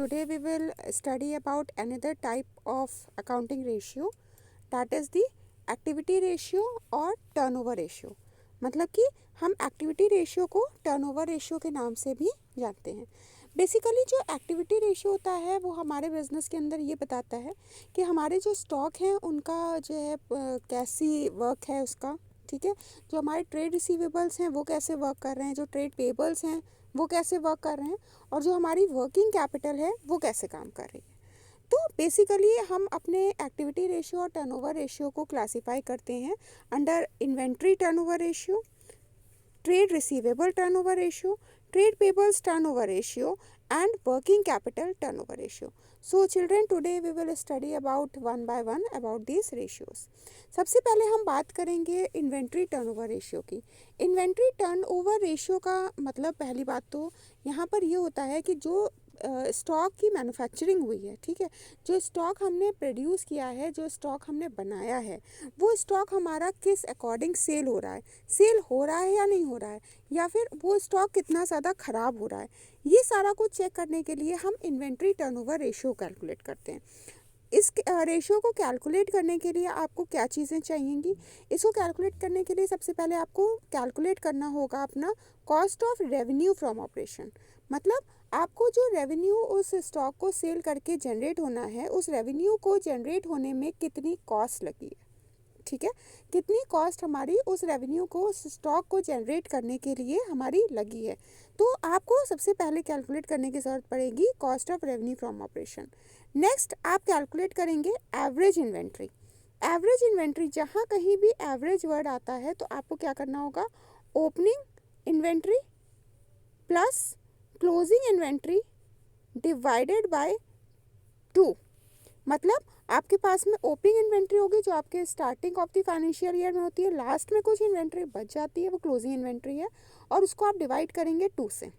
today we will study about another type of accounting ratio, that is the activity ratio और turnover ratio। मतलब कि हम activity ratio को turnover ratio के नाम से भी जानते हैं। बेसिकली जो एक्टिविटी रेशियो होता है वो हमारे बिजनेस के अंदर ये बताता है कि हमारे जो स्टॉक हैं उनका जो है कैसी वर्क है उसका, ठीक है। जो हमारे ट्रेड रिसीवेबल्स हैं वो कैसे वर्क कर रहे हैं, जो ट्रेड पेबल्स हैं वो कैसे वर्क कर रहे हैं, और जो हमारी वर्किंग कैपिटल है वो कैसे काम कर रही है। तो बेसिकली हम अपने एक्टिविटी रेशियो और टर्नओवर रेशियो को क्लासिफाई करते हैं under inventory turnover ratio, trade receivable turnover ratio, trade payables turnover ratio and working capital turnover ratio. So children, today we will study about one by one about these ratios. सबसे पहले हम बात करेंगे inventory turnover ratio की। Inventory turnover ratio का मतलब पहली बात तो यहाँ पर ये होता है कि जो स्टॉक की मैन्युफैक्चरिंग हुई है, ठीक है, जो स्टॉक हमने प्रोड्यूस किया है, जो स्टॉक हमने बनाया है, वो स्टॉक हमारा किस अकॉर्डिंग सेल हो रहा है, सेल हो रहा है या नहीं हो रहा है, या फिर वो स्टॉक कितना ज़्यादा ख़राब हो रहा है, ये सारा कुछ चेक करने के लिए हम इन्वेंट्री टर्नओवर रेशियो कैलकुलेट करते हैं। इस रेशियो को कैलकुलेट करने के लिए आपको क्या चीज़ें चाहिएंगी? इसको कैलकुलेट करने के लिए सबसे पहले आपको कैलकुलेट करना होगा अपना cost of revenue from operation. मतलब आपको जो रेवेन्यू उस स्टॉक को सेल करके जनरेट होना है, उस रेवेन्यू को जनरेट होने में कितनी कॉस्ट लगी है, ठीक है, कितनी कॉस्ट हमारी उस रेवेन्यू को, उस स्टॉक को जनरेट करने के लिए हमारी लगी है। तो आपको सबसे पहले कैलकुलेट करने की ज़रूरत पड़ेगी cost of revenue from operation. Next आप कैलकुलेट करेंगे एवरेज इन्वेंट्री। एवरेज इन्वेंट्री, जहाँ कहीं भी एवरेज वर्ड आता है तो आपको क्या करना होगा, opening inventory plus closing inventory divided by 2। मतलब आपके पास में ओपनिंग इन्वेंट्री होगी जो आपके starting of the financial year में होती है, लास्ट में कुछ इन्वेंट्री बच जाती है, वो क्लोजिंग इन्वेंट्री है, और उसको आप डिवाइड करेंगे 2 से।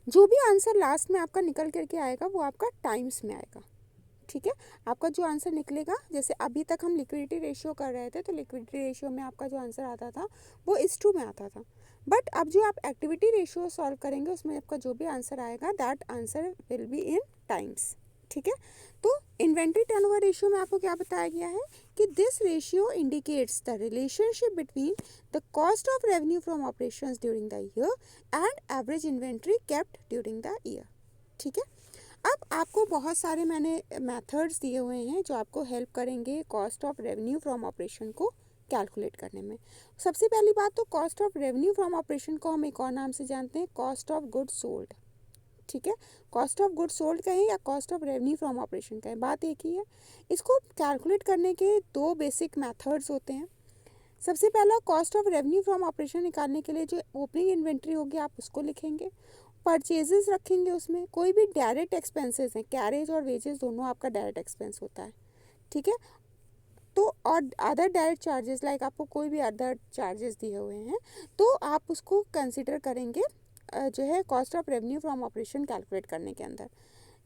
जो भी आंसर लास्ट में आपका निकल करके आएगा वो आपका टाइम्स में आएगा, ठीक है। आपका जो आंसर निकलेगा, जैसे अभी तक हम लिक्विडिटी रेशियो कर रहे थे तो लिक्विडिटी रेशियो में आपका जो आंसर आता था वो इस 2 में आता था, बट अब जो आप एक्टिविटी रेशियो सॉल्व करेंगे उसमें आपका जो भी आंसर आएगा that answer will be in times, ठीक है। तो इन्वेंट्री टर्नओवर रेशियो में आपको क्या बताया गया है कि this ratio indicates the relationship between the cost of revenue from operations during the year and average inventory kept during the year, ठीक है। अब आपको बहुत सारे मैंने मेथड्स दिए हुए हैं जो आपको हेल्प करेंगे cost of revenue from operation को कैलकुलेट करने में। सबसे पहली बात तो cost of revenue from operation को हम एक और नाम से जानते हैं, कॉस्ट ऑफ गुड्स सोल्ड, ठीक है। कॉस्ट ऑफ गुड्स सोल्ड कहें या cost of revenue from operation कहें, बात एक ही है। इसको कैलकुलेट करने के 2 बेसिक मेथड्स होते हैं। सबसे पहला, cost of revenue from operation निकालने के लिए जो ओपनिंग इन्वेंट्री होगी आप उसको लिखेंगे, परचेजेस रखेंगे, उसमें कोई भी डायरेक्ट एक्सपेंसेस हैं, कैरेज और वेजेस दोनों आपका डायरेक्ट एक्सपेंस होता है, ठीक है। तो और अदर डायरेक्ट चार्जेस लाइक आपको कोई भी अदर चार्जेस दिए हुए हैं तो आप उसको कंसिडर करेंगे जो है cost of revenue from operation calculate करने के अंदर।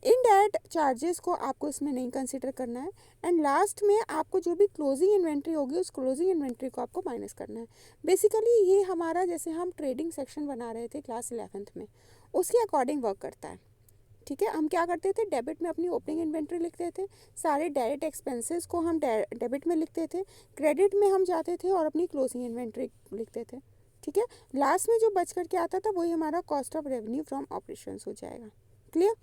इनडायरेक्ट चार्जेस को आपको इसमें नहीं कंसिडर करना है, एंड लास्ट में आपको जो भी क्लोजिंग इन्वेंट्री होगी उस क्लोजिंग इन्वेंट्री को आपको माइनस करना है। बेसिकली ये हमारा, जैसे हम ट्रेडिंग सेक्शन बना रहे थे क्लास 11th में, उसके अकॉर्डिंग वर्क करता है, ठीक है। हम क्या करते थे, डेबिट में अपनी ओपनिंग इन्वेंट्री लिखते थे, सारे डायरेक्ट एक्सपेंसेस को हम डेबिट में लिखते थे, क्रेडिट में हम जाते थे और अपनी क्लोजिंग इन्वेंट्री लिखते थे, ठीक है। लास्ट में जो बच करके आता था वही हमारा cost of revenue from operations हो जाएगा। क्लियर?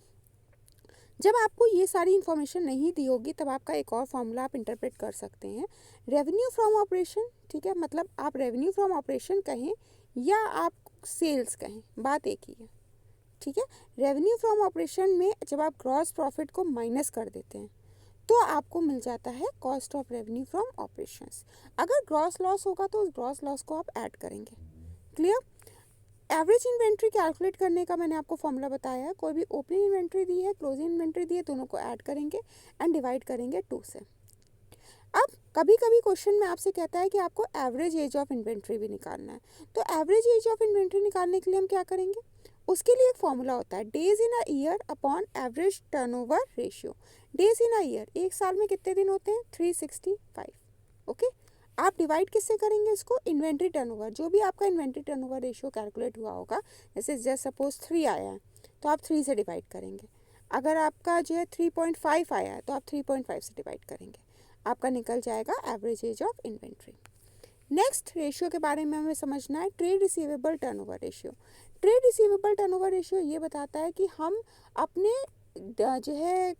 जब आपको ये सारी इन्फॉर्मेशन नहीं दी होगी तब आपका एक और फॉर्मूला आप इंटरप्रेट कर सकते हैं, रेवेन्यू फ्रॉम ऑपरेशन, ठीक है। मतलब आप रेवेन्यू फ्रॉम ऑपरेशन कहें या आप सेल्स कहें, बात एक ही है, ठीक है। रेवेन्यू फ्रॉम ऑपरेशन में जब आप ग्रॉस प्रॉफिट को माइनस कर देते हैं तो आपको मिल जाता है cost of revenue from operations. अगर ग्रॉस लॉस होगा तो उस ग्रॉस लॉस को आप ऐड करेंगे। क्लियर? एवरेज इन्वेंट्री कैलकुलेट करने का मैंने आपको फॉर्मूला बताया है, कोई भी ओपनिंग इन्वेंट्री दी है, क्लोजिंग इन्वेंट्री दी है, दोनों को ऐड करेंगे एंड डिवाइड करेंगे 2 से। अब कभी कभी क्वेश्चन में आपसे कहता है कि आपको एवरेज एज ऑफ इन्वेंट्री भी निकालना है, तो एवरेज एज ऑफ इन्वेंट्री निकालने के लिए हम क्या करेंगे, उसके लिए एक फॉर्मूला होता है days in a year upon average turnover ratio. Days in a year, एक साल में कितने दिन होते हैं, 365, ओके। आप डिवाइड किससे करेंगे इसको, इन्वेंट्री टर्नओवर, जो भी आपका इन्वेंट्री टर्नओवर रेशियो कैलकुलेट हुआ होगा, जैसे जस्ट सपोज 3 आया है तो आप 3 से डिवाइड करेंगे। अगर आपका जो है 3.5 आया है तो आप 3.5 से डिवाइड करेंगे, आपका निकल जाएगा average age of inventory. Next ratio के बारे में हमें समझना है, trade receivable turnover ratio. Trade receivable turnover ratio ये बताता है कि हम अपने जो है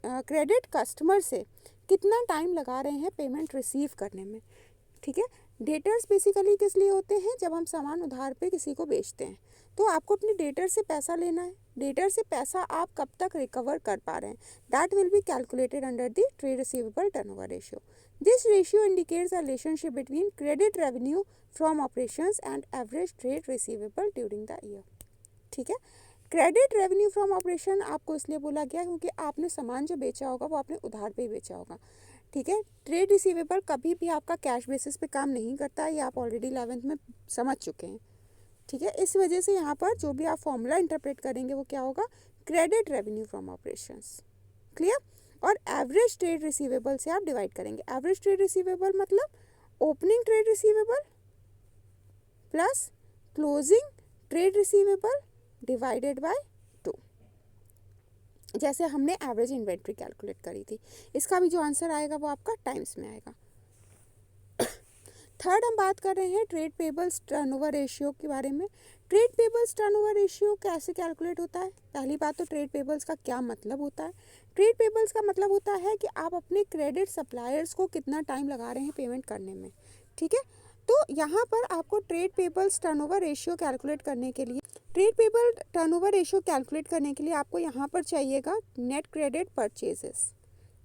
क्रेडिट कस्टमर से कितना टाइम लगा रहे हैं पेमेंट रिसीव करने में। ठीक है, डेटर्स बेसिकली किस लिए होते हैं, जब हम सामान उधार पे किसी को बेचते हैं तो आपको अपने डेटर से पैसा लेना है, डेटर से पैसा आप कब तक रिकवर कर पा रहे हैं, that will be calculated under the trade receivable turnover ratio. This ratio indicates the relationship between credit revenue from operations and average trade receivable during the year. ठीक है, क्रेडिट रेवेन्यू फ्रॉम ऑपरेशन आपको इसलिए बोला गया क्योंकि आपने सामान जो बेचा होगा वो आपने उधार पे ही बेचा होगा। ठीक है, ट्रेड रिसीवेबल कभी भी आपका कैश बेसिस पे काम नहीं करता है, ये आप ऑलरेडी 11th में समझ चुके हैं। ठीक है, इस वजह से यहाँ पर जो भी आप फॉर्मूला इंटरप्रेट करेंगे वो क्या होगा, credit revenue from operations. Clear, और एवरेज ट्रेड रिसीवेबल से आप डिवाइड करेंगे। एवरेज ट्रेड रिसीवेबल मतलब opening trade receivable plus closing trade receivable divided by 2, जैसे हमने एवरेज इन्वेंट्री कैलकुलेट करी थी। इसका भी जो आंसर आएगा वो आपका टाइम्स में आएगा। थर्ड हम बात कर रहे हैं ट्रेड पेबल्स टर्नओवर रेशियो के बारे में। ट्रेड पेबल्स टर्नओवर रेशियो कैसे कैलकुलेट होता है? पहली बात तो ट्रेड पेबल्स का क्या मतलब होता है। ट्रेड पेबल्स का मतलब होता है कि आप अपने क्रेडिट सप्लायर्स को कितना टाइम लगा रहे हैं पेमेंट करने में। ठीक है, तो यहाँ पर आपको trade payables turnover ratio calculate करने के लिए, trade payable turnover ratio calculate करने के लिए आपको यहाँ पर चाहिएगा नेट क्रेडिट परचेजेस।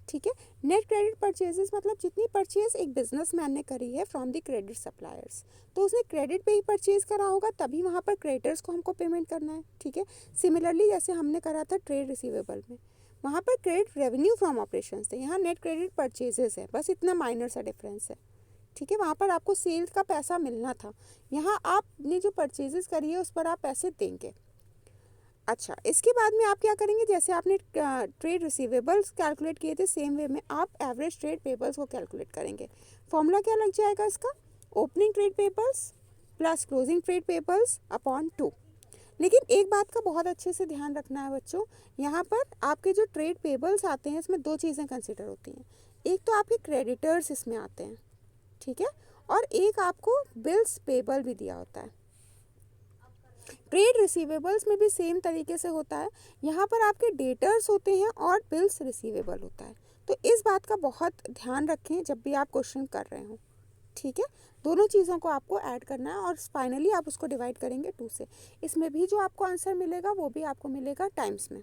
ठीक है, नेट क्रेडिट परचेजेस मतलब जितनी परचेज एक बिजनेसमैन ने करी है फ्रॉम द क्रेडिट सप्लायर्स, तो उसने क्रेडिट पे ही परचेज करा होगा तभी वहाँ पर क्रेडिटर्स को हमको पेमेंट करना है। ठीक है, सिमिलरली जैसे हमने करा था ट्रेड रिसीवेबल में, वहाँ पर क्रेडिट रेवेन्यू फ्रॉम ऑपरेशंस थे, यहाँ नेट क्रेडिट परचेजेस है, बस इतना माइनर सा डिफरेंस है। ठीक है, वहाँ पर आपको सेल्स का पैसा मिलना था, यहाँ आपने जो परचेजेस करी है उस पर आप पैसे देंगे। अच्छा, इसके बाद में आप क्या करेंगे, जैसे आपने ट्रेड रिसीवेबल्स कैलकुलेट किए थे सेम वे में आप एवरेज ट्रेड पेबल्स को कैलकुलेट करेंगे। फॉर्मूला क्या लग जाएगा इसका, opening trade payables plus closing trade payables upon 2। लेकिन एक बात का बहुत अच्छे से ध्यान रखना है बच्चों, यहाँ पर आपके जो ट्रेड पेबल्स आते हैं इसमें 2 चीज़ें कंसिडर होती हैं। एक तो आपके क्रेडिटर्स इसमें आते हैं, ठीक है, और एक आपको बिल्स पेबल भी दिया होता है। ट्रेड रिसीवेबल्स में भी सेम तरीके से होता है, यहाँ पर आपके डेटर्स होते हैं और बिल्स रिसीवेबल होता है। तो इस बात का बहुत ध्यान रखें जब भी आप क्वेश्चन कर रहे हो। ठीक है, दोनों चीज़ों को आपको ऐड करना है और फाइनली आप उसको डिवाइड करेंगे 2 से। इसमें भी जो आपको आंसर मिलेगा वो भी आपको मिलेगा टाइम्स में।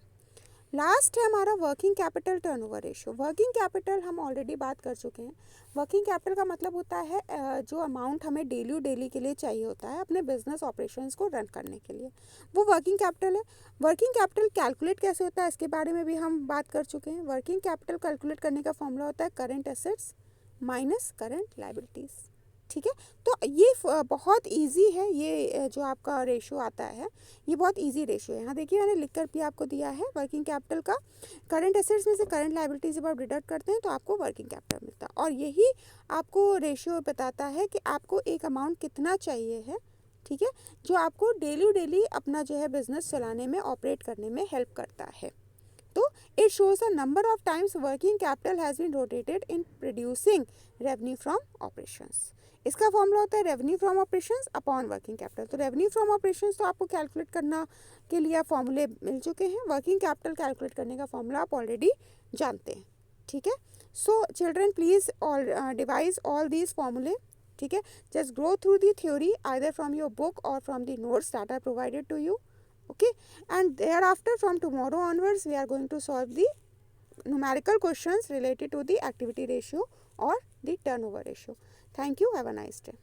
लास्ट है हमारा working capital turnover ratio. Working capital हम ऑलरेडी बात कर चुके हैं। वर्किंग कैपिटल का मतलब होता है जो अमाउंट हमें डेली के लिए चाहिए होता है अपने बिजनेस ऑपरेशंस को रन करने के लिए, वो वर्किंग कैपिटल है। वर्किंग कैपिटल कैलकुलेट कैसे होता है इसके बारे में भी हम बात कर चुके हैं। वर्किंग कैपिटल कैलकुलेट करने का फॉर्मूला होता है current assets minus current liabilities. ठीक है, तो ये बहुत इजी है, ये जो आपका रेशियो आता है ये बहुत इजी रेशियो है। यहाँ देखिए मैंने लिख कर भी आपको दिया है वर्किंग कैपिटल का, करंट एसेट्स में से करंट लायबिलिटी जब आप डिडक्ट करते हैं तो आपको वर्किंग कैपिटल मिलता है, और यही आपको रेशियो बताता है कि आपको एक अमाउंट कितना चाहिए है। ठीक है, जो आपको डेली अपना जो है बिजनेस चलाने में, ऑपरेट करने में हेल्प करता है। तो it shows the number of times working capital has been rotated in producing revenue from operations. इसका फॉर्मूला होता है revenue from operations upon working capital. तो रेवेन्यू फ्रॉम ऑपरेशंस तो आपको कैलकुलेट करना के लिए आप फॉर्मूले मिल चुके हैं, वर्किंग कैपिटल कैलकुलेट करने का फॉर्मूला आप ऑलरेडी जानते हैं। ठीक है, so children please all devise all these फॉर्मूले। ठीक है, just go through the theory either from your book or from the notes that are provided to you. Okay, and thereafter from tomorrow onwards we are going to solve the numerical questions related to the activity ratio or the turnover ratio. Thank you, have a nice day.